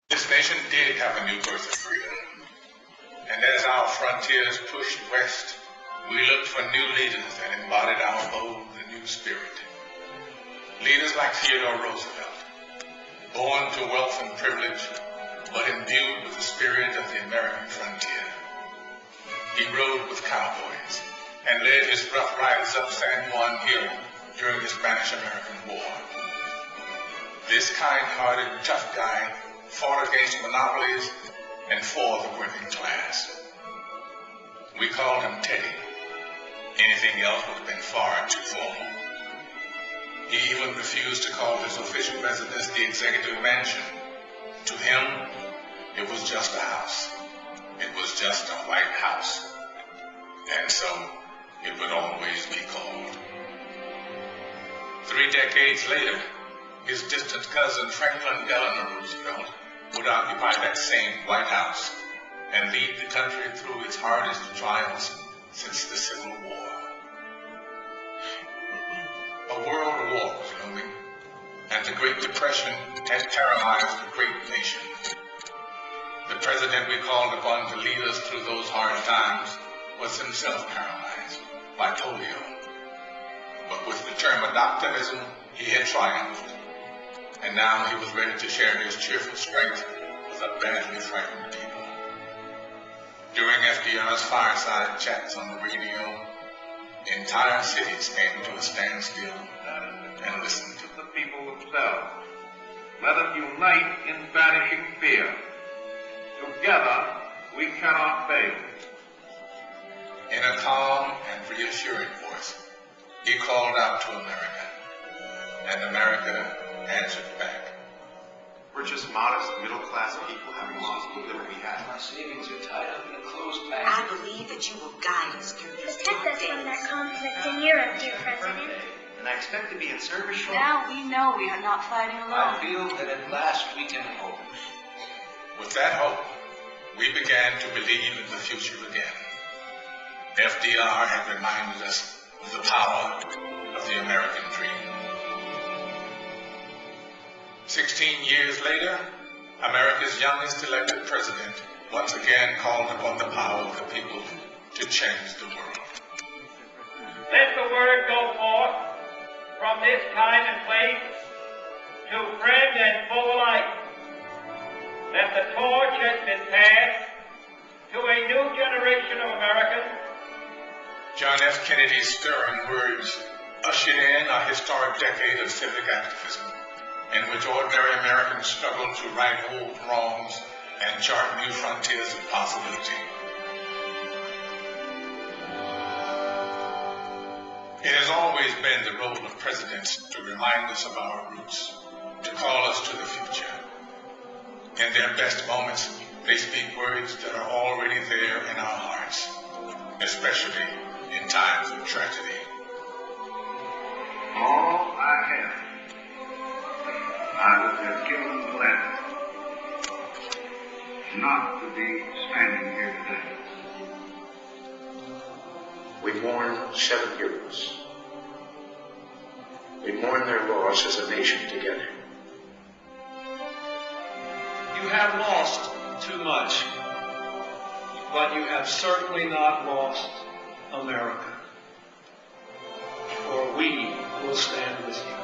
This nation did have a new birth of freedom, and as our frontiers pushed west, we looked for new leaders that embodied our bold and new spirit. Leaders like Theodore Roosevelt, born to wealth and privilege, but imbued with the spirit of the American frontier. He rode with cowboys and led his rough riders up San Juan Hill during the Spanish-American War. This kind-hearted, tough guy fought against monopolies and for the working class. We called him Teddy. Anything else would have been far too formal. He even refused to call his official residence the Executive Mansion. To him, it was just a house. It was just a white house. And so, it would always be called. 3 decades later, his distant cousin Franklin Delano Roosevelt would occupy that same White House and lead the country through its hardest trials since the Civil War. A world war was looming, and the Great Depression had paralyzed the great nation. The president we called upon to lead us through those hard times was himself paralyzed by polio. But with determined optimism, he had triumphed. And now he was ready to share his cheerful strength with a badly frightened people. During FDR's fireside chats on the radio, entire cities came to a standstill and listened to the people themselves. Let us unite in banishing fear. Together, we cannot fail. In a calm and reassuring voice, he called out to America, and America answered back. We're just modest, middle-class people having lost the liberty we had. My savings are tied up in a closed bank. I believe that you will guide us through this Protect us from that conflict in Europe, dear President. And I expect to be in service shortly. Now we know we are not fighting alone. I feel that at last we can hope. With that hope, we began to believe in the future again. FDR had reminded us of the power of the American dream. 16 years later, America's youngest elected president once again called upon the power of the people to change the world. Let the word go forth from this time and place to friend and foe alike that the torch has been passed to a new generation of Americans. John F. Kennedy's stirring words ushered in a historic decade of civic activism, in which ordinary Americans struggled to right old wrongs and chart new frontiers of possibility. It has always been the role of presidents to remind us of our roots, to call us to the future. In their best moments, they speak words that are already there in our hearts, especially in times of tragedy. All I have, I would have given gladly not to be standing here today. We mourn 7 heroes. We mourn their loss as a nation together. You have lost too much, but you have certainly not lost America. For we will stand with you.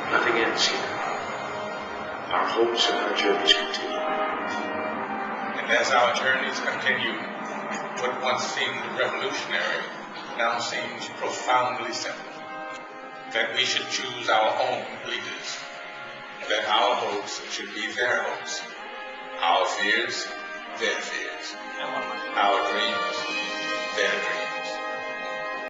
Nothing ends here. Our hopes and our journeys continue. And as our journeys continue, what once seemed revolutionary now seems profoundly simple. That we should choose our own leaders. That our hopes should be their hopes. Our fears, their fears. Our dreams, their dreams.